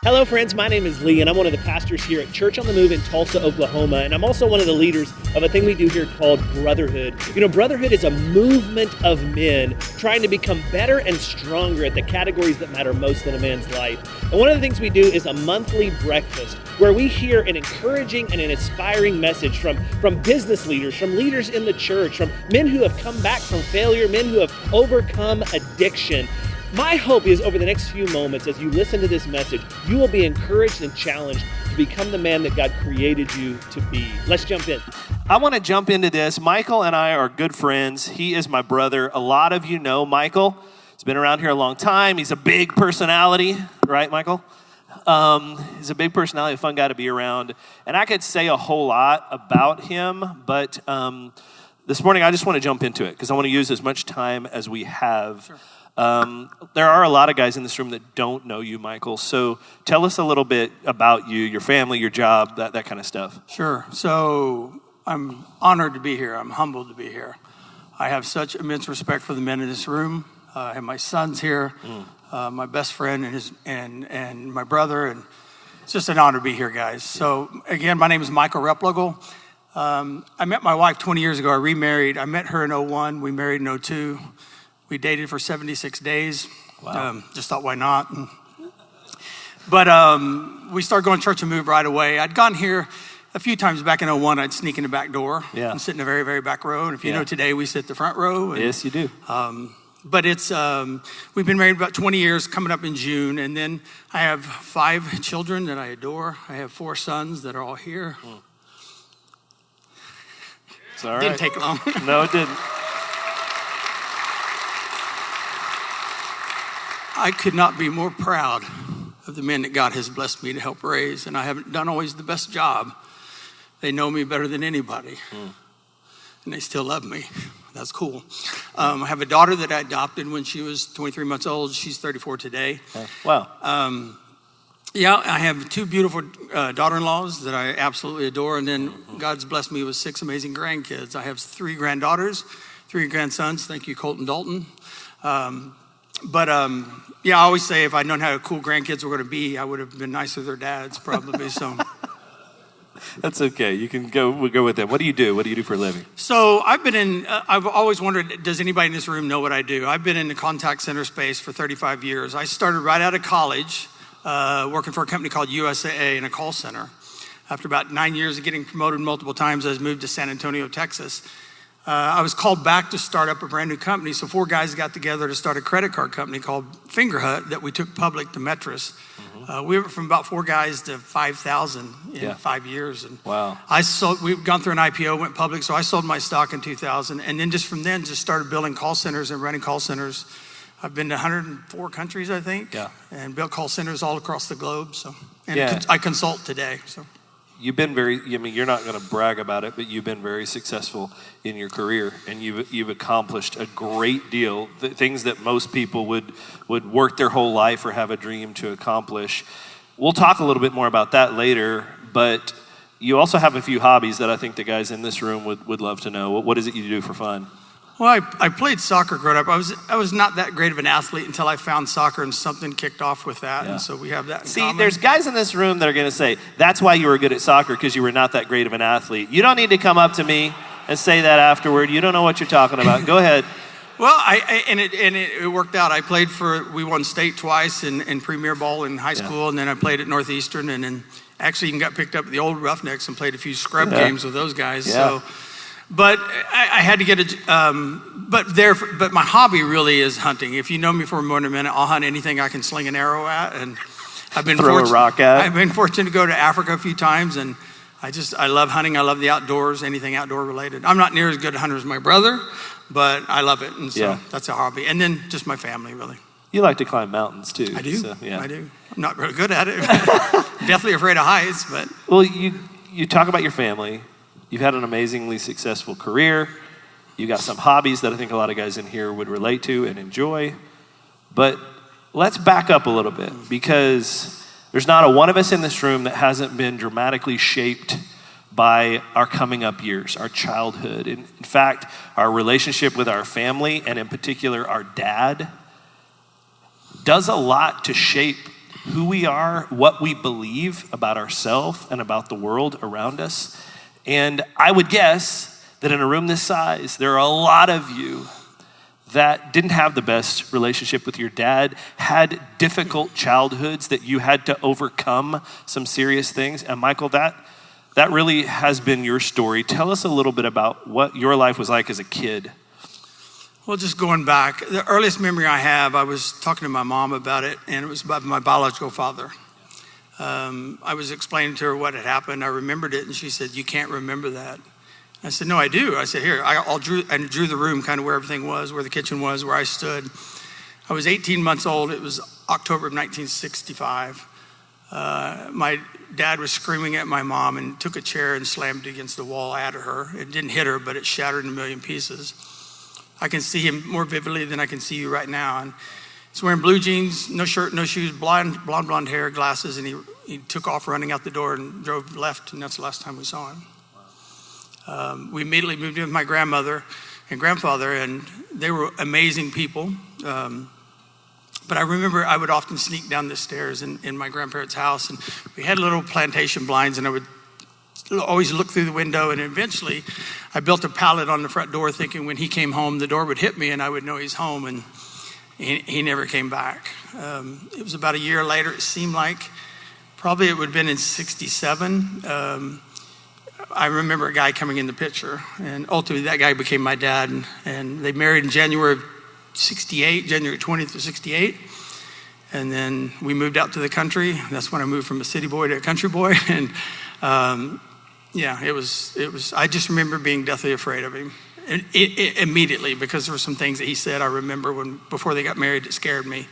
Hello, friends. My name is Lee, and I'm one of the pastors here at Church on the Move in Tulsa, Oklahoma, and I'm also one of the leaders of a thing we do here called Brotherhood. You know, Brotherhood is a movement of men trying to become better and stronger at the categories that matter most in a man's life. And one of the things we do is a monthly breakfast where we hear an encouraging and an inspiring message from business leaders, from leaders in the church, from men who have come back from failure, men who have overcome addiction. My hope is over the next few moments, as you listen to this message, you will be encouraged and challenged to become the man that God created you to be. Let's jump in. I want to jump into this. Michael and I are good friends. He is my brother. A lot of you know Michael. He's been around here a long time. He's a big personality, right, Michael? He's a big personality, a fun guy to be around. And I could say a whole lot about him, but this morning I just want to jump into it because I want to use as much time as we have. Sure. There are a lot of guys in this room that don't know you, Michael. So tell us a little bit about you, your family, your job, that kind of stuff. Sure. So I'm honored to be here. I'm humbled to be here. I have such immense respect for the men in this room. I have my sons here, my best friend and my brother, and it's just an honor to be here, guys. So again, my name is Michael Replogle. I met my wife 20 years ago. I remarried. I met her in 2001. We married in 2002. We dated for 76 days. Wow. Just thought, why not? But we started going to Church and Move right away. I'd gone here a few times back in 2001. I'd sneak in the back door and sit in the very, very back row. And if you know today, we sit the front row. And, yes, you do. But it's we've been married about 20 years, coming up in June. And then I have 5 children that I adore. I have 4 sons that are all here. It's all right. Didn't take long. No, it didn't. I could not be more proud of the men that God has blessed me to help raise, and I haven't done always the best job. They know me better than anybody, and they still love me. That's cool. I have a daughter that I adopted when she was 23 months old. She's 34 today. Wow. I have 2 beautiful daughter-in-laws that I absolutely adore, and then God's blessed me with 6 amazing grandkids. I have 3 granddaughters, 3 grandsons. Thank you, Colton Dalton. I always say if I'd known how cool grandkids were going to be, I would have been nicer to their dads, probably. So that's okay. You can we'll go with them. What do you do? What do you do for a living? So I've always wondered, does anybody in this room know what I do? I've been in the contact center space for 35 years. I started right out of college working for a company called USAA in a call center. After about 9 years of getting promoted multiple times, I was moved to San Antonio, Texas. I was called back to start up a brand new company. So 4 guys got together to start a credit card company called Fingerhut that we took public to Metris. We went from about 4 guys to 5,000 in 5 years. And wow. We've gone through an IPO, went public. So I sold my stock in 2000. And then just from then, just started building call centers and running call centers. I've been to 104 countries, I think, and built call centers all across the globe. So, I consult today. So. You've been you're not going to brag about it, but you've been very successful in your career, and you've accomplished a great deal, things that most people would work their whole life or have a dream to accomplish. We'll talk a little bit more about that later, but you also have a few hobbies that I think the guys in this room would love to know. What is it you do for fun? Well, I played soccer growing up. I was not that great of an athlete until I found soccer, and something kicked off with that, and so we have that in common. There's guys in this room that are going to say, that's why you were good at soccer, because you were not that great of an athlete. You don't need to come up to me and say that afterward. You don't know what you're talking about. Go ahead. Well, it worked out. We won state twice in Premier Ball in high school, and then I played at Northeastern, and then actually even got picked up at the old Roughnecks and played a few scrub games with those guys. Yeah. So. But I had to get but my hobby really is hunting. If you know me for more than a minute, I'll hunt anything I can sling an arrow at, and I've been throw a rock at. I've been fortunate to go to Africa a few times, and I love hunting. I love the outdoors, anything outdoor related. I'm not near as good a hunter as my brother, but I love it, and so that's a hobby. And then just my family, really. You like to climb mountains too. I do. So, I do. I'm not really good at it. Definitely afraid of heights, but. Well, you talk about your family. You've had an amazingly successful career. You got some hobbies that I think a lot of guys in here would relate to and enjoy. But let's back up a little bit, because there's not a one of us in this room that hasn't been dramatically shaped by our coming up years, our childhood. In fact, our relationship with our family, and in particular our dad, does a lot to shape who we are, what we believe about ourselves and about the world around us. And I would guess that in a room this size, there are a lot of you that didn't have the best relationship with your dad, had difficult childhoods that you had to overcome some serious things. And Michael, that really has been your story. Tell us a little bit about what your life was like as a kid. Well, just going back, the earliest memory I have, I was talking to my mom about it, and it was about my biological father. I was explaining to her what had happened. I remembered it, and she said, "You can't remember that." I said, "No, I do." I said, "Here, I drew the room, kind of where everything was, where the kitchen was, where I stood." I was 18 months old. It was October of 1965. My dad was screaming at my mom and took a chair and slammed it against the wall at her. It didn't hit her, but it shattered in a million pieces. I can see him more vividly than I can see you right now. And he's wearing blue jeans, no shirt, no shoes, blonde hair, glasses, and he took off running out the door and drove left, and that's the last time we saw him. We immediately moved in with my grandmother and grandfather, and they were amazing people. But I remember I would often sneak down the stairs in my grandparents' house, and we had little plantation blinds, and I would always look through the window, and eventually I built a pallet on the front door thinking when he came home, the door would hit me and I would know he's home, and he never came back. It was about a year later, it seemed like. Probably it would have been in 67. I remember a guy coming in the picture, and ultimately that guy became my dad, and they married in January of 68, January 20th of 68. And then we moved out to the country. That's when I moved from a city boy to a country boy. And it was, I just remember being deathly afraid of him immediately, because there were some things that he said I remember before they got married that scared me.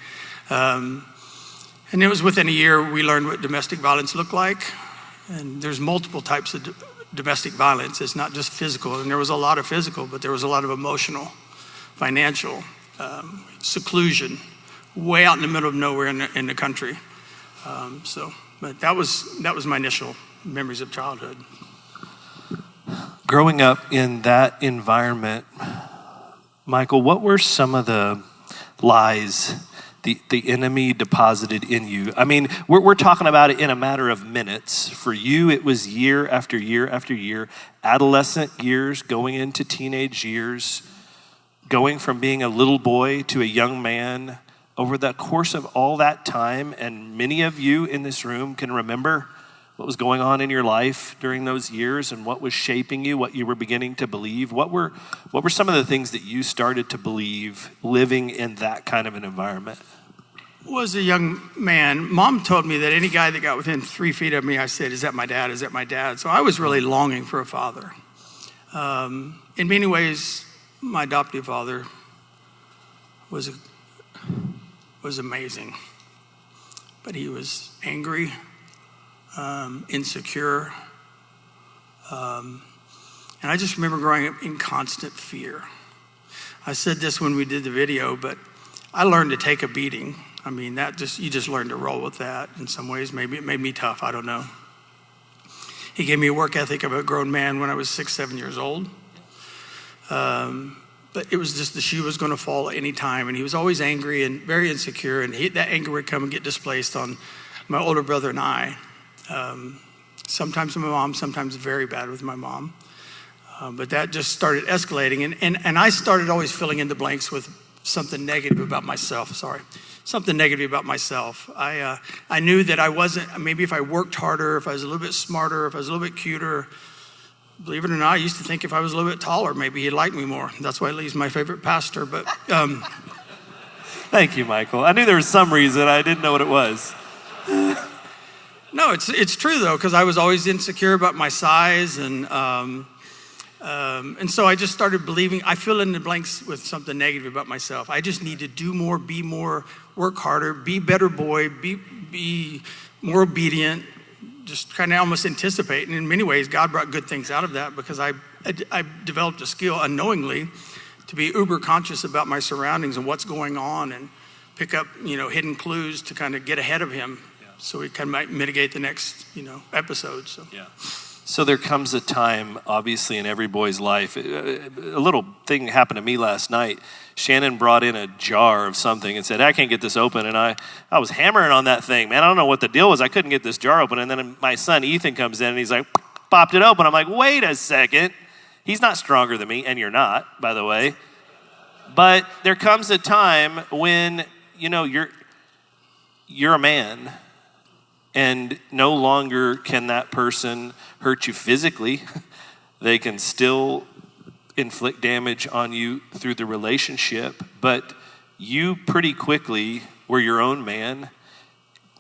And it was within a year we learned what domestic violence looked like. And there's multiple types of domestic violence. It's not just physical. And there was a lot of physical, but there was a lot of emotional, financial, seclusion, way out in the middle of nowhere in the country. But that was my initial memories of childhood. Growing up in that environment, Michael, what were some of the lies the enemy deposited in you? I mean, we're talking about it in a matter of minutes. For you, it was year after year after year, adolescent years, going into teenage years, going from being a little boy to a young man. Over the course of all that time, and many of you in this room can remember what was going on in your life during those years and what was shaping you, what you were beginning to believe. What were some of the things that you started to believe living in that kind of an environment? Well, as a young man, Mom told me that any guy that got within 3 feet of me, I said, "Is that my dad? Is that my dad?" So I was really longing for a father. In many ways, my adoptive father was amazing, but he was angry, insecure, and I just remember growing up in constant fear. I said this when we did the video, but I learned to take a beating. I mean, you just learn to roll with that. In some ways, maybe it made me tough. I don't know. He gave me a work ethic of a grown man when I was 6, 7 years old. But it was just the shoe was going to fall any time, and he was always angry and very insecure, and that anger would come and get displaced on my older brother and I. Sometimes with my mom, sometimes very bad with my mom. But that just started escalating, and I started always filling in the blanks with something negative about myself. Something negative about myself. I knew that I wasn't, maybe if I worked harder, if I was a little bit smarter, if I was a little bit cuter. Believe it or not, I used to think if I was a little bit taller, maybe he'd like me more. That's why he's my favorite pastor. But Thank you, Michael. I knew there was some reason. I didn't know what it was. No, it's true though, because I was always insecure about my size, and so I just started believing. I fill in the blanks with something negative about myself. I just need to do more, be more, work harder, be a better boy, be more obedient. Just kind of almost anticipate. And in many ways, God brought good things out of that, because I developed a skill unknowingly to be uber conscious about my surroundings and what's going on, and pick up, hidden clues to kind of get ahead of him. Yeah. So we kind of might mitigate the next, episode. So. Yeah. So there comes a time, obviously, in every boy's life. A little thing happened to me last night. Shannon brought in a jar of something and said, I can't get this open. And I was hammering on that thing, man. I don't know what the deal was. I couldn't get this jar open. And then my son, Ethan, comes in and he's like, popped it open. I'm like, wait a second. He's not stronger than me, and you're not, by the way. But there comes a time when, you're a man. And no longer can that person hurt you physically. They can still inflict damage on you through the relationship. But you pretty quickly were your own man,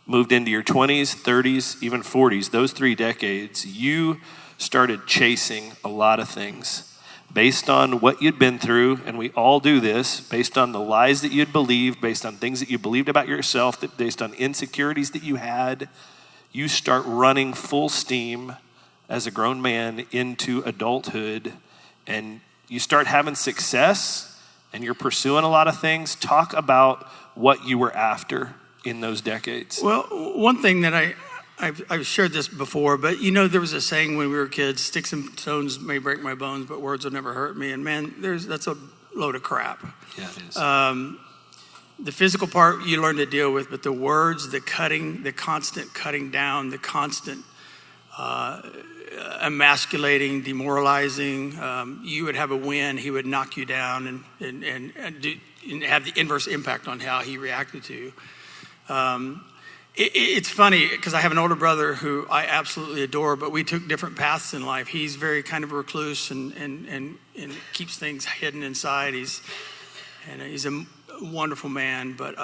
moved into your 20s, 30s, even 40s. Those 3 decades, you started chasing a lot of things based on what you'd been through, and we all do this, based on the lies that you'd believed, based on things that you believed about yourself, based on insecurities that you had. You start running full steam as a grown man into adulthood, and you start having success, and you're pursuing a lot of things. Talk about what you were after in those decades. Well, one thing that I've shared this before, but there was a saying when we were kids, sticks and stones may break my bones, but words will never hurt me. And man, that's a load of crap. Yeah, it is. The physical part you learn to deal with, but the words, the cutting, the constant cutting down, the constant emasculating, demoralizing. You would have a win, he would knock you down and have the inverse impact on how he reacted to you. It's funny because I have an older brother who I absolutely adore, but we took different paths in life. He's very kind of recluse and keeps things hidden inside. He's a wonderful man, but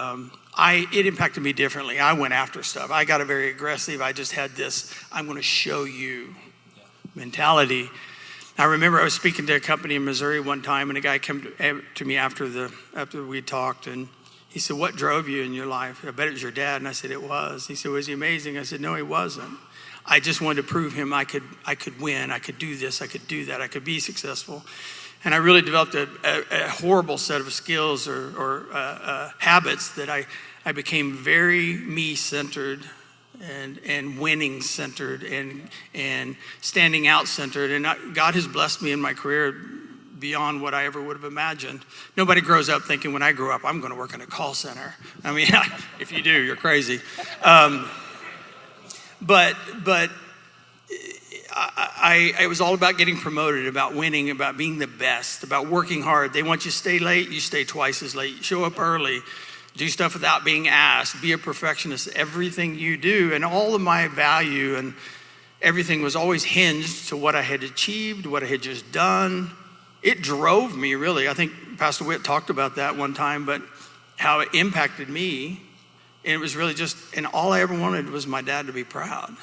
it impacted me differently. I went after stuff. I got very aggressive. I just had this, I'm going to show you mentality. I remember I was speaking to a company in Missouri one time, and a guy came to me after we talked, and he said, what drove you in your life? I bet it was your dad. And I said, it was. He said, was he amazing? I said, no, he wasn't. I just wanted to prove him I could win. I could do this. I could do that. I could be successful. And I really developed a horrible set of skills or habits that I became very me-centered and winning-centered and standing out-centered. And God has blessed me in my career beyond what I ever would have imagined. Nobody grows up thinking when I grow up, I'm going to work in a call center. I mean, if you do, you're crazy. But it was all about getting promoted, about winning, about being the best, about working hard. They want you to stay late, you stay twice as late. Show up early, do stuff without being asked, be a perfectionist, everything you do. And all of my value and everything was always hinged to what I had achieved, what I had just done. It drove me, really. I think Pastor Witt talked about that one time, but how it impacted me. And it was really and all I ever wanted was my dad to be proud.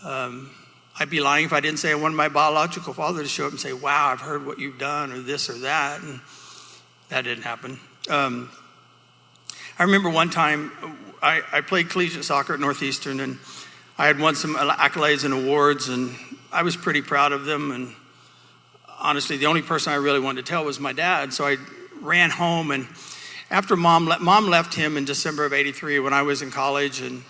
I'd be lying if I didn't say I wanted my biological father to show up and say, wow, I've heard what you've done, or this or that. And that didn't happen. I remember one time I played collegiate soccer at Northeastern, and I had won some accolades and awards, and I was pretty proud of them. And honestly, the only person I really wanted to tell was my dad. So I ran home, and after mom left him in December of '83 when I was in college, and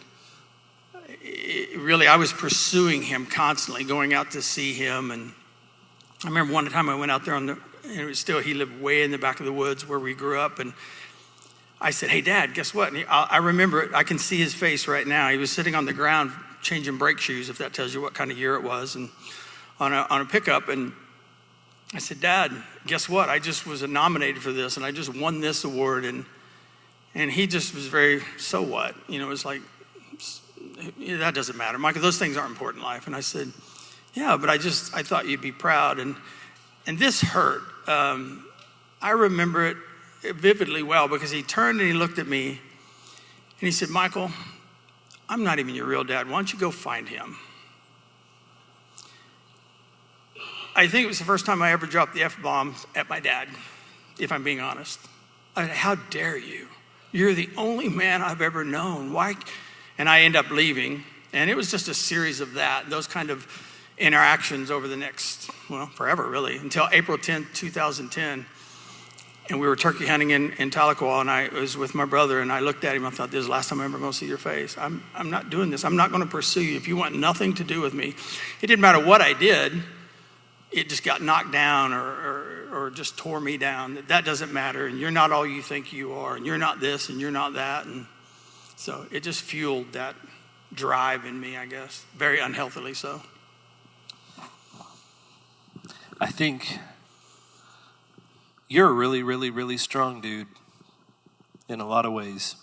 I was pursuing him constantly, going out to see him. And I remember one time I went out there and it was still, he lived way in the back of the woods where we grew up. And I said, hey, Dad, guess what? And I remember it. I can see his face right now. He was sitting on the ground changing brake shoes, if that tells you what kind of year it was, and on a pickup. And I said, Dad, guess what? I just was nominated for this, and I just won this award. And he just was very, so what? It was like, that doesn't matter, Michael. Those things aren't important in life. And I said, yeah, but I thought you'd be proud. And this hurt. I remember it vividly well because he turned and he looked at me and he said, Michael, I'm not even your real dad. Why don't you go find him? I think it was the first time I ever dropped the F-bomb at my dad, if I'm being honest. How dare you? You're the only man I've ever known. Why? And I end up leaving. And it was just a series of those kind of interactions over the next, forever really, until April 10th, 2010. And we were turkey hunting in Tahlequah, and I was with my brother, and I looked at him. I thought, this is the last time I'm ever going to see your face. I'm not doing this. I'm not going to pursue you. If you want nothing to do with me, it didn't matter what I did. It just got knocked down or just tore me down. That doesn't matter, and you're not all you think you are, and you're not this, and you're not that. And so it just fueled that drive in me, I guess, very unhealthily so. I think you're a really, really, really strong dude in a lot of ways.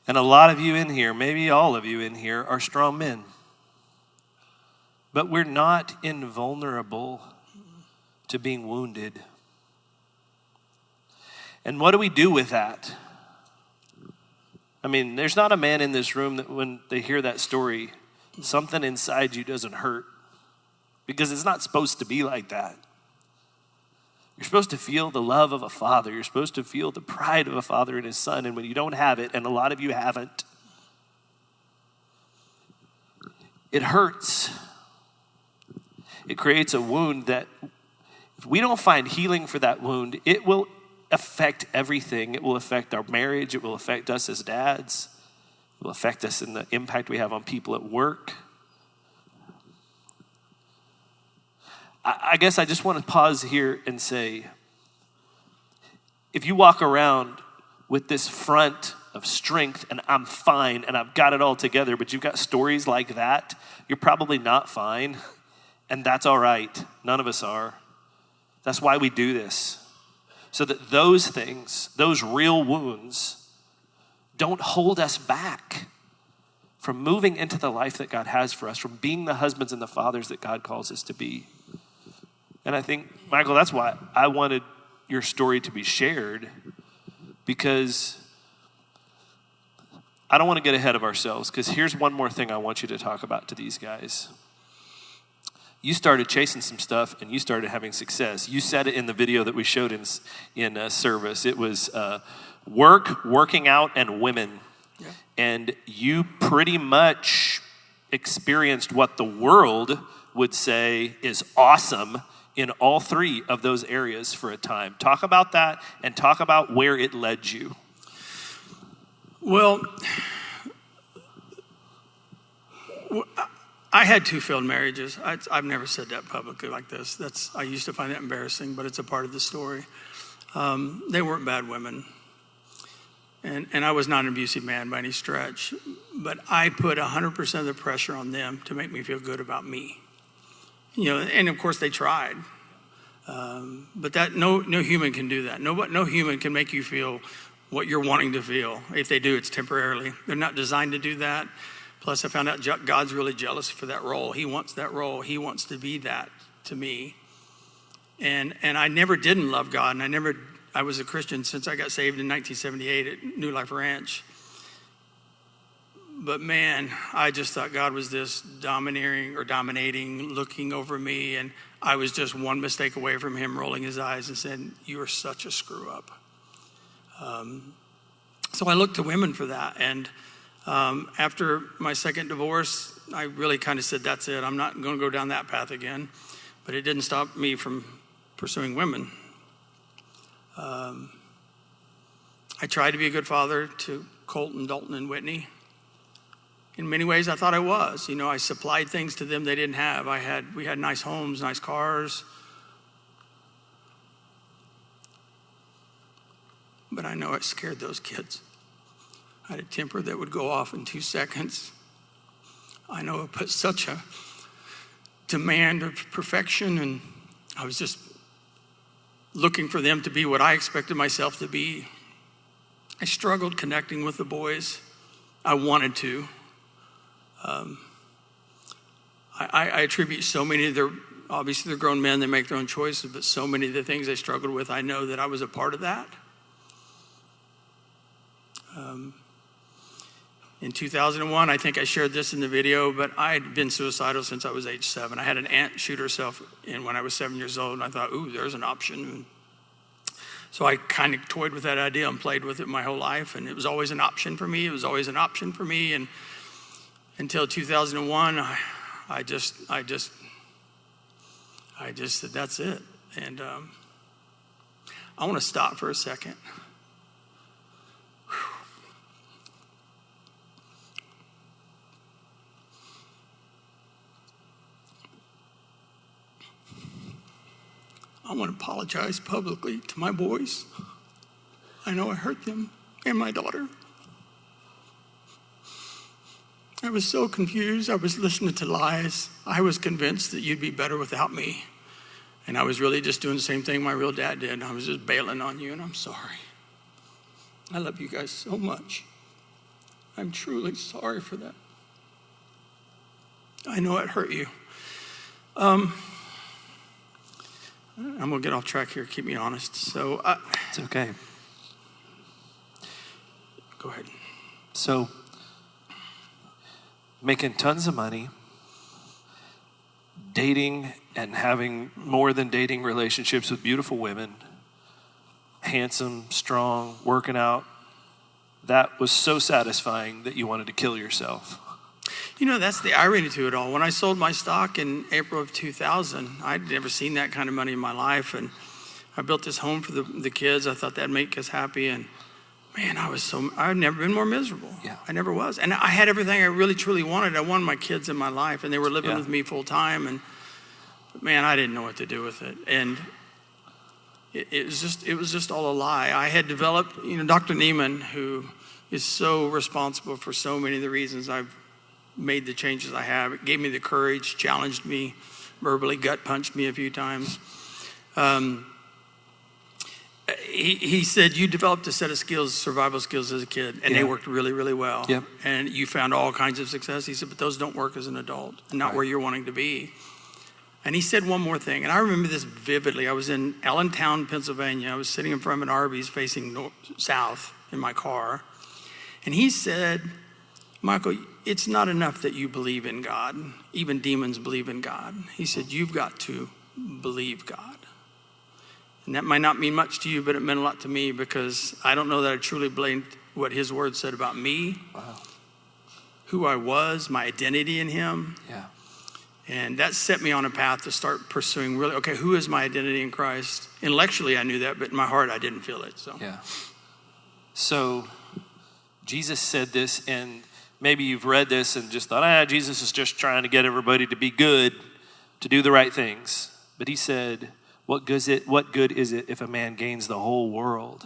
And a lot of you in here, maybe all of you in here, are strong men. But we're not invulnerable to being wounded. And what do we do with that? I mean, there's not a man in this room that when they hear that story, something inside you doesn't hurt. Because it's not supposed to be like that. You're supposed to feel the love of a father. You're supposed to feel the pride of a father in his son. And when you don't have it, and a lot of you haven't, it hurts. It creates a wound that if we don't find healing for that wound, it will affect everything. It will affect our marriage. It will affect us as dads. It will affect us in the impact we have on people at work. I guess I just want to pause here and say, if you walk around with this front of strength and I'm fine and I've got it all together, but you've got stories like that, you're probably not fine. And that's all right. None of us are. That's why we do this. So that those things, those real wounds, don't hold us back from moving into the life that God has for us, from being the husbands and the fathers that God calls us to be. And I think, Michael, that's why I wanted your story to be shared, because I don't want to get ahead of ourselves, because here's one more thing I want you to talk about to these guys. You started chasing some stuff and you started having success. You said it in the video that we showed in service. It was working out, and women. Yeah. And you pretty much experienced what the world would say is awesome in all three of those areas for a time. Talk about that and talk about where it led you. Well, I had 2 failed marriages. I've never said that publicly like this. I used to find that embarrassing, but it's a part of the story. They weren't bad women. And I was not an abusive man by any stretch. But I put 100% of the pressure on them to make me feel good about me. And of course they tried. But that no human can do that. No human can make you feel what you're wanting to feel. If they do, it's temporarily. They're not designed to do that. Plus, I found out God's really jealous for that role. He wants that role. He wants to be that to me. And I never didn't love God. And I was a Christian since I got saved in 1978 at New Life Ranch. But man, I just thought God was this dominating, looking over me. And I was just one mistake away from him rolling his eyes and saying, "You are such a screw up." So I looked to women for that. And after my second divorce, I really kind of said, that's it. I'm not going to go down that path again. But it didn't stop me from pursuing women. I tried to be a good father to Colton, Dalton, and Whitney. In many ways, I thought I was. I supplied things to them they didn't have. We had nice homes, nice cars. But I know it scared those kids. I had a temper that would go off in 2 seconds. I know it put such a demand of perfection, and I was just looking for them to be what I expected myself to be. I struggled connecting with the boys. I wanted to. I attribute so many of obviously they're grown men, they make their own choices, but so many of the things they struggled with, I know that I was a part of that. In 2001, I think I shared this in the video, but I had been suicidal since I was age 7. I had an aunt shoot herself when I was 7 years old, and I thought, ooh, there's an option. So I kind of toyed with that idea and played with it my whole life, and it was always an option for me. And until 2001, I just said, that's it. And I want to stop for a second. I want to apologize publicly to my boys. I know I hurt them and my daughter. I was so confused. I was listening to lies. I was convinced that you'd be better without me. And I was really just doing the same thing my real dad did. I was just bailing on you, and I'm sorry. I love you guys so much. I'm truly sorry for that. I know it hurt you. I'm going to get off track here. Keep me honest. So It's okay. Go ahead. So, making tons of money, dating and having more than dating relationships with beautiful women, handsome, strong, working out, that was so satisfying that you wanted to kill yourself. You know, that's the irony to it all. When I sold my stock in April of 2000, I'd never seen that kind of money in my life. And I built this home for the kids. I thought that'd make us happy. And man, I've never been more miserable. Yeah. I never was. And I had everything I really, truly wanted. I wanted my kids in my life, and they were living with me full time. And man, I didn't know what to do with it. And it was just all a lie. I had developed, Dr. Neiman, who is so responsible for so many of the reasons I've made the changes I have. It gave me the courage, challenged me, verbally gut punched me a few times. He said, you developed a set of skills, survival skills as a kid, and they worked really, really well. Yep. And you found all kinds of success. He said, but those don't work as an adult, and not where you're wanting to be. And he said one more thing, and I remember this vividly. I was in Allentown, Pennsylvania. I was sitting in front of an Arby's facing south in my car. And he said, Michael, it's not enough that you believe in God. Even demons believe in God. He said, you've got to believe God. And that might not mean much to you, but it meant a lot to me, because I don't know that I truly believed what his word said about me, who I was, my identity in him. Yeah. And that set me on a path to start pursuing really, okay, who is my identity in Christ? Intellectually, I knew that, but in my heart, I didn't feel it. So Jesus said this, and maybe you've read this and just thought, Jesus is just trying to get everybody to be good, to do the right things. But he said, what good is it if a man gains the whole world,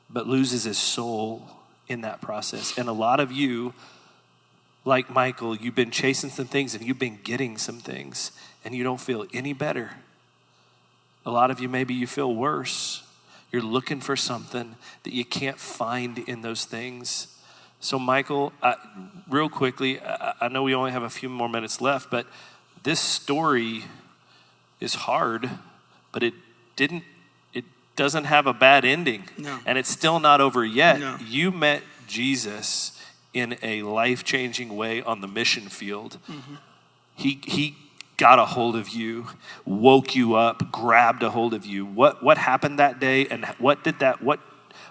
but loses his soul in that process? And a lot of you, like Michael, you've been chasing some things and you've been getting some things, and you don't feel any better. A lot of you, maybe you feel worse. You're looking for something that you can't find in those things. So Michael, real quickly, I know we only have a few more minutes left, but this story is hard, but it doesn't have a bad ending. No. And it's still not over yet. No. You met Jesus in a life-changing way on the mission field. Mm-hmm. He got a hold of you, woke you up, grabbed a hold of you. What happened that day, and what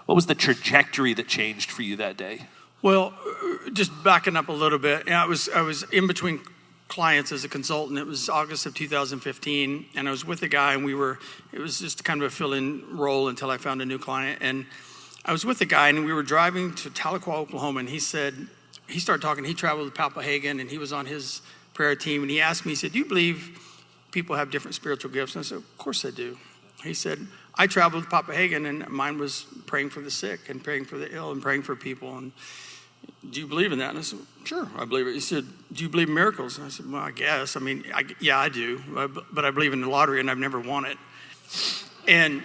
was the trajectory that changed for you that day? Well, just backing up a little bit, I was in between clients as a consultant. It was August of 2015, and I was with a guy, and it was just kind of a fill-in role until I found a new client. And I was with a guy, and we were driving to Tahlequah, Oklahoma, and he started talking. He traveled to Papahagan, and he was on his prayer team, and he asked me, he said, do you believe people have different spiritual gifts? And I said, of course I do. He said, I traveled to Papahagan, and mine was praying for the sick and praying for the ill and praying for people. And do you believe in that? And I said, sure, I believe it. He said, do you believe in miracles? And I said, well, I guess. I mean, yeah, I do, but I believe in the lottery, and I've never won it. And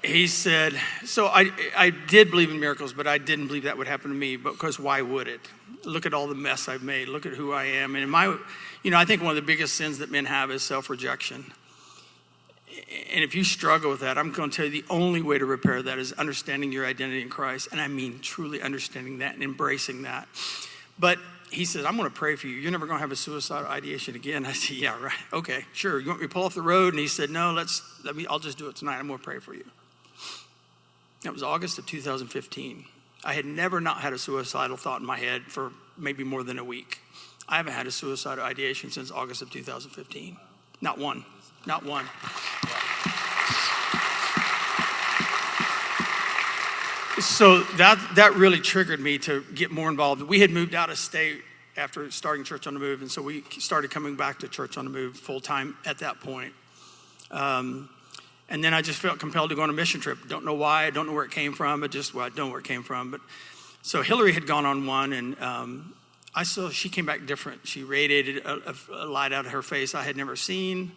he said, so I did believe in miracles, but I didn't believe that would happen to me, because why would it? Look at all the mess I've made. Look at who I am. And I think one of the biggest sins that men have is self-rejection. And if you struggle with that, I'm going to tell you the only way to repair that is understanding your identity in Christ. And I mean truly understanding that and embracing that. But he said, I'm going to pray for you. You're never going to have a suicidal ideation again. I said, yeah, right. Okay, sure. You want me to pull off the road? And he said, no, I'll just do it tonight. I'm going to pray for you. That was August of 2015. I had never not had a suicidal thought in my head for maybe more than a week. I haven't had a suicidal ideation since August of 2015. Not one. Not one. So that really triggered me to get more involved. We had moved out of state after starting Church on the Move, and so we started coming back to Church on the Move full time at that point. And then I just felt compelled to go on a mission trip. Don't know why, I don't know where it came from, but I don't know where it came from. But so Hillary had gone on one, and I saw she came back different. She radiated a light out of her face I had never seen.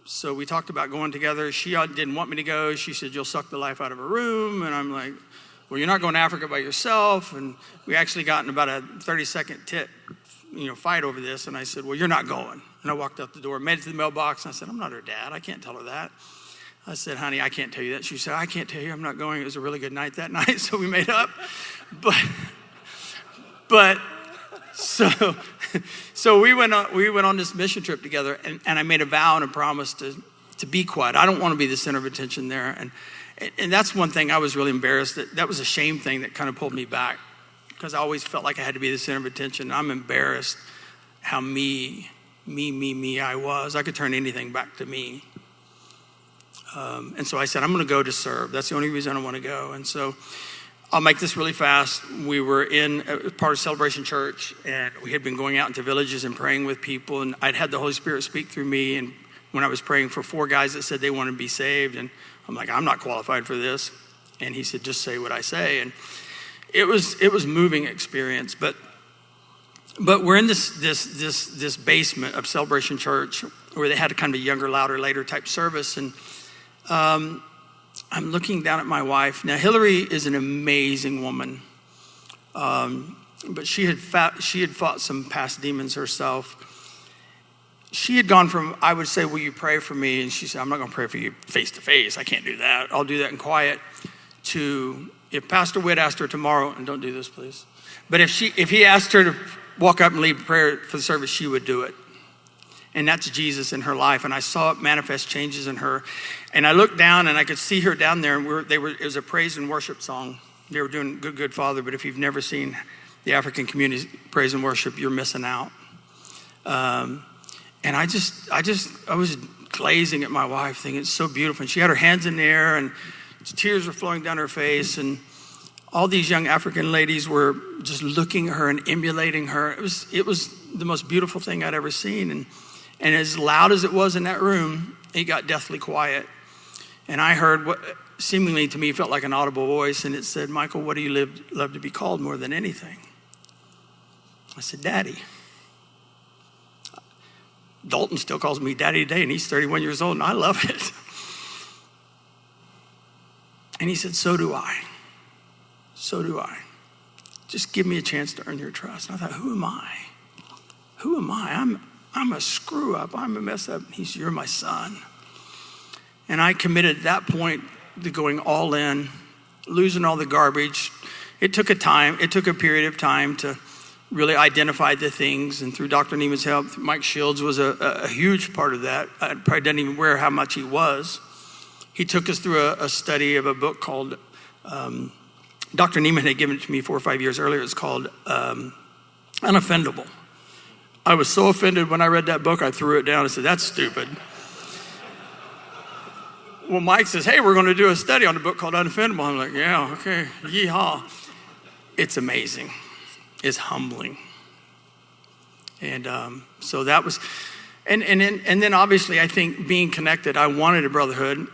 So we talked about going together. She didn't want me to go. She said, "You'll suck the life out of a room." And I'm like, "Well, you're not going to Africa by yourself." And we actually got in about a 30-second fight over this. And I said, "Well, you're not going." And I walked out the door, made it to the mailbox, and I said, "I'm not her dad. I can't tell her that." I said, "Honey, I can't tell you that." She said, "I can't tell you. I'm not going." It was a really good night that night, so we made up. But so we went on this mission trip together, and I made a vow and a promise to be quiet. I don't want to be the center of attention there. And that's one thing I was really embarrassed. That was a shame thing that kind of pulled me back, because I always felt like I had to be the center of attention. I'm embarrassed how me I was. I could turn anything back to me. And so I said, I'm going to go to serve. That's the only reason I want to go. And so I'll make this really fast. We were in part of Celebration Church, and we had been going out into villages and praying with people. And I'd had the Holy Spirit speak through me. And when I was praying for 4 guys that said they wanted to be saved, and I'm like, I'm not qualified for this. And he said, just say what I say. And it was moving experience. But we're in this basement of Celebration Church where they had a kind of a younger, louder, later type service. And I'm looking down at my wife. Now, Hillary is an amazing woman, but she had fought some past demons herself. She had gone from, I would say, "Will you pray for me?" And she said, "I'm not going to pray for you face to face. I can't do that. I'll do that in quiet." To, if Pastor Witt asked her tomorrow, and don't do this, please, but if he asked her to walk up and lead prayer for the service, she would do it. And that's Jesus in her life. And I saw it manifest changes in her. And I looked down and I could see her down there. And it was a praise and worship song. They were doing Good, Good Father. But if you've never seen the African community praise and worship, you're missing out. And I was glazing at my wife, thinking it's so beautiful. And she had her hands in the air, and tears were flowing down her face. And all these young African ladies were just looking at her and emulating her. It was the most beautiful thing I'd ever seen. And as loud as it was in that room, it got deathly quiet. And I heard what seemingly to me felt like an audible voice, and it said, "Michael, what do you love to be called more than anything?" I said, "Daddy." Dalton still calls me Daddy today, and he's 31 years old, and I love it. And he said, "So do I. So do I. Just give me a chance to earn your trust." And I thought, who am I? Who am I? I'm a screw up. I'm a mess up. He said, "You're my son." And I committed at that point to going all in, losing all the garbage. It took a period of time to really identify the things. And through Dr. Neiman's help, Mike Shields was a huge part of that. I probably didn't even aware how much he was. He took us through a study of a book called, Dr. Neiman had given it to me 4 or 5 years earlier. It's called Unoffendable. I was so offended when I read that book, I threw it down and said, "That's stupid." Well, Mike says, "Hey, we're going to do a study on a book called Unoffendable." I'm like, "Yeah, okay, yeehaw." It's amazing. It's humbling. And so that was, and then obviously I think being connected, I wanted a brotherhood.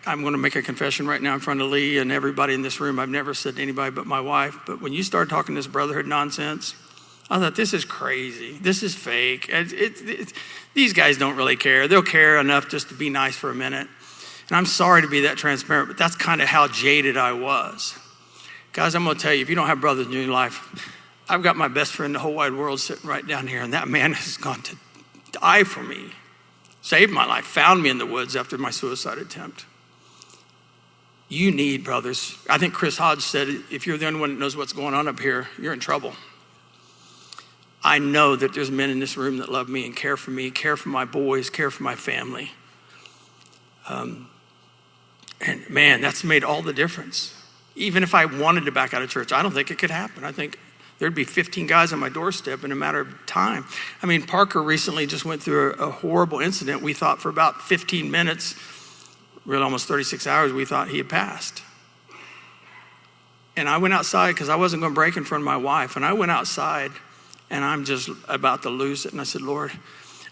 I'm going to make a confession right now in front of Lee and everybody in this room. I've never said to anybody but my wife, but when you start talking this brotherhood nonsense, I thought, this is crazy. This is fake. These guys don't really care. They'll care enough just to be nice for a minute. And I'm sorry to be that transparent, but that's kind of how jaded I was. Guys, I'm going to tell you, if you don't have brothers in your life, I've got my best friend in the whole wide world sitting right down here, and that man has gone to die for me, saved my life, found me in the woods after my suicide attempt. You need brothers. I think Chris Hodge said, if you're the only one that knows what's going on up here, you're in trouble. I know that there's men in this room that love me and care for me, care for my boys, care for my family. And man, that's made all the difference. Even if I wanted to back out of church, I don't think it could happen. I think there'd be 15 guys on my doorstep in a matter of time. I mean, Parker recently just went through a horrible incident. We thought for about 15 minutes, really almost 36 hours, we thought he had passed. I went outside because I wasn't going to break in front of my wife. And I went outside and I'm just about to lose it. And I said, Lord,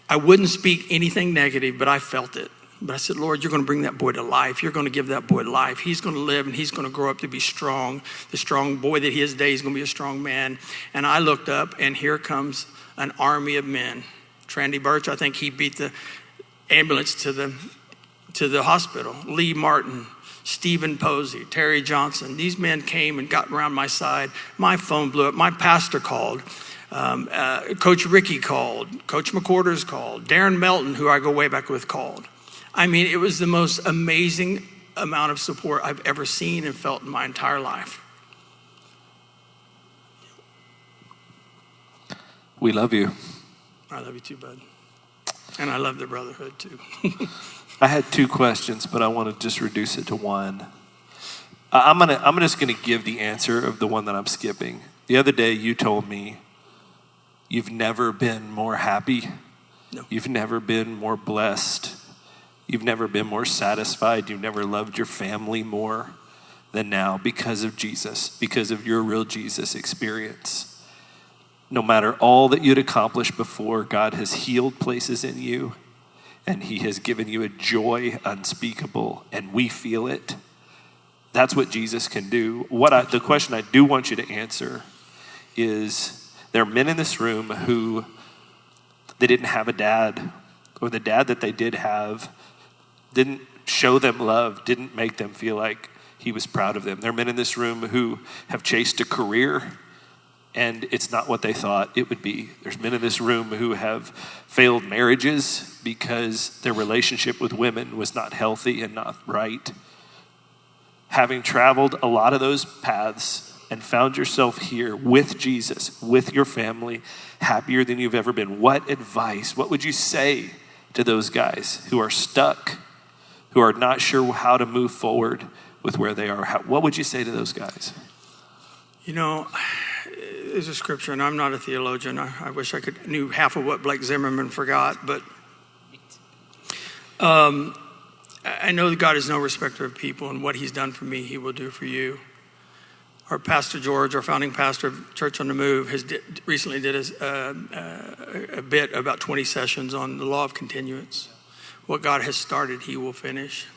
I wouldn't speak anything negative, but I felt it. But I said, Lord, you're going to bring that boy to life. You're going to give that boy life. He's going to live and he's going to grow up to be strong. The strong boy that he is today is going to be a strong man. And I looked up and here comes an army of men. Trandy Birch, I think he beat the ambulance to the hospital. Lee Martin, Stephen Posey, Terry Johnson. These men came and got around my side. My phone blew up. My pastor called. Coach Ricky called. Coach McQuarters called. Darren Melton, who I go way back with, called. I mean, it was the most amazing amount of support I've ever seen and felt in my entire life. We love you. I love you too, bud. And I love the Brotherhood too. I had 2 questions, but I want to just reduce it to one. I'm just gonna give the answer of the one that I'm skipping. The other day you told me you've never been more happy. No. You've never been more blessed. You've never been more satisfied. You've never loved your family more than now because of Jesus, because of your real Jesus experience. No matter all that you'd accomplished before, God has healed places in you, and he has given you a joy unspeakable, and we feel it. That's what Jesus can do. The question I do want you to answer is, there are men in this room who they didn't have a dad, or the dad that they did have didn't show them love, didn't make them feel like he was proud of them. There are men in this room who have chased a career and it's not what they thought it would be. There's men in this room who have failed marriages because their relationship with women was not healthy and not right. Having traveled a lot of those paths and found yourself here with Jesus, with your family, happier than you've ever been, what advice, what would you say to those guys who are stuck, who are not sure how to move forward with where they are? What would you say to those guys? You know, there's a scripture, and I'm not a theologian. I wish I knew half of what Blake Zimmerman forgot, but I know that God is no respecter of people, and what he's done for me, he will do for you. Our Pastor George, our founding pastor of Church on the Move, recently did a bit about 20 sessions on the law of continuance. What God has started, he will finish.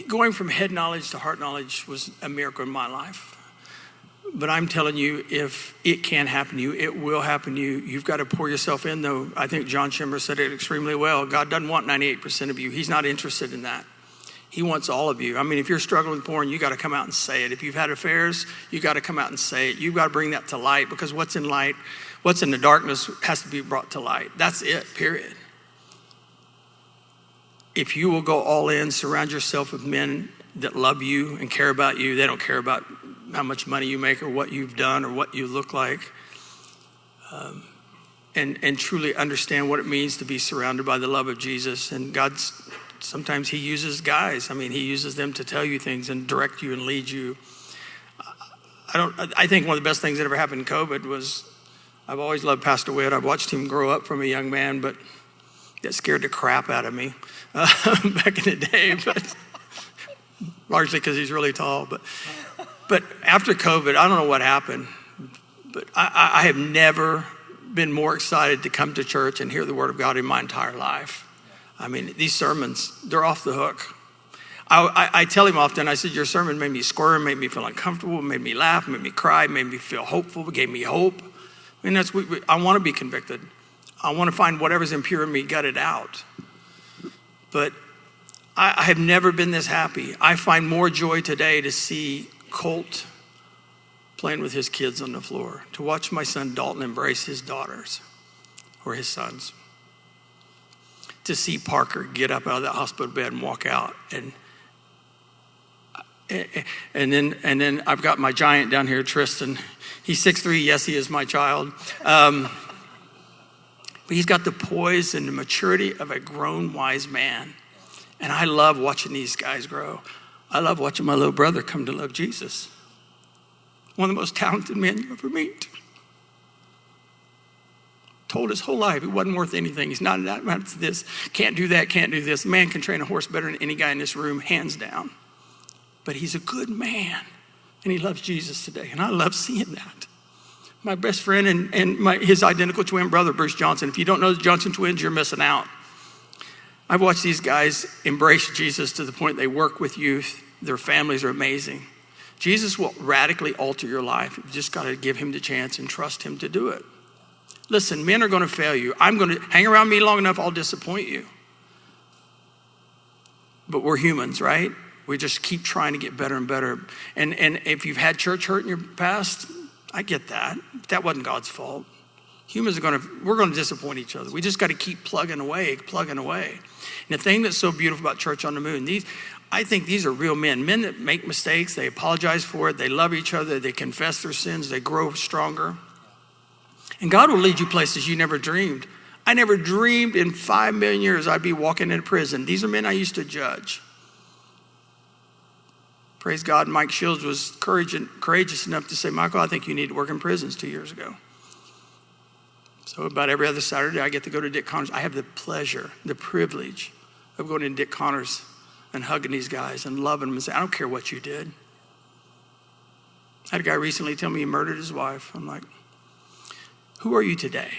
Going from head knowledge to heart knowledge was a miracle in my life. But I'm telling you, if it can happen to you, it will happen to you. You've got to pour yourself in, though. I think John Schimmer said it extremely well. God doesn't want 98% of you. He's not interested in that. He wants all of you. I mean, if you're struggling with porn, you got to come out and say it. If you've had affairs, you got to come out and say it. You've got to bring that to light, because what's in light, what's in the darkness has to be brought to light. That's it, period. If you will go all in, surround yourself with men that love you and care about you. They don't care about how much money you make or what you've done or what you look like. And truly understand what it means to be surrounded by the love of Jesus. And sometimes he uses guys. I mean, he uses them to tell you things and direct you and lead you. I think one of the best things that ever happened in COVID was, I've always loved Pastor Witt. I've watched him grow up from a young man, but that scared the crap out of me back in the day, but largely because he's really tall. But after COVID, I don't know what happened, but I have never been more excited to come to church and hear the word of God in my entire life. I mean, these sermons, they're off the hook. I tell him often, I said, your sermon made me squirm, made me feel uncomfortable, made me laugh, made me cry, made me feel hopeful, gave me hope. I mean, I want to be convicted. I want to find whatever's impure in me, gut it out. But I have never been this happy. I find more joy today to see Colt playing with his kids on the floor, to watch my son Dalton embrace his daughters or his sons, to see Parker get up out of that hospital bed and walk out. And then I've got my giant down here, Tristan. He's 6'3". Yes, he is my child. But he's got the poise and the maturity of a grown, wise man. And I love watching these guys grow. I love watching my little brother come to love Jesus. One of the most talented men you ever meet. Told his whole life he wasn't worth anything. He's not that to this. Can't do that, can't do this. Man can train a horse better than any guy in this room, hands down. but he's a good man, and he loves Jesus today, and I love seeing that. My best friend and his identical twin brother, Bruce Johnson. If you don't know the Johnson twins, you're missing out. I've watched these guys embrace Jesus to the point they work with youth. Their families are amazing. Jesus will radically alter your life. You just got to give him the chance and trust him to do it. Listen, men are going to fail you. I'm going to hang around me long enough, I'll disappoint you. But we're humans, right? We just keep trying to get better and better. And if you've had church hurt in your past, I get that. That wasn't God's fault. Humans we're going to disappoint each other. We just got to keep plugging away. And the thing that's so beautiful about Church on the Moon, I think these are real men that make mistakes. They apologize for it. They love each other. They confess their sins. They grow stronger. And God will lead you places you never dreamed. I never dreamed in 5 million years I'd be walking in a prison. These are men I used to judge. Praise God, Mike Shields was courageous enough to say, Michael, I think you need to work in prisons 2 years ago. So about every other Saturday, I get to go to Dick Connors. I have the pleasure, the privilege of going to Dick Connors and hugging these guys and loving them and saying, I don't care what you did. I had a guy recently tell me he murdered his wife. I'm like, who are you today?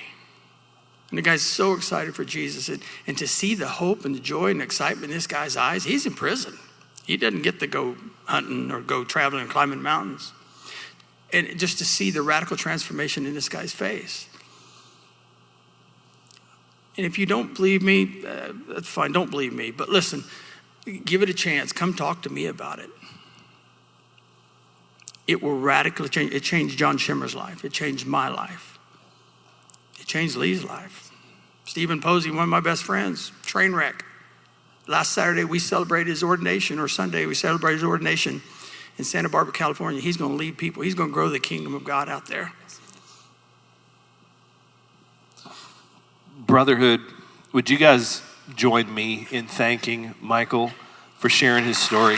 And the guy's so excited for Jesus. And to see the hope and the joy and excitement in this guy's eyes, he's in prison. He doesn't get to go hunting or go traveling and climbing mountains. And just to see the radical transformation in this guy's face. And if you don't believe me, that's fine, don't believe me. But listen, give it a chance. Come talk to me about it. It will radically change. It changed John Shimmer's life. It changed my life. It changed Lee's life. Stephen Posey, one of my best friends, train wreck. Last Saturday, we celebrated his ordination, or Sunday, we celebrated his ordination in Santa Barbara, California. He's going to lead people. He's going to grow the kingdom of God out there. Brotherhood, would you guys join me in thanking Michael for sharing his story?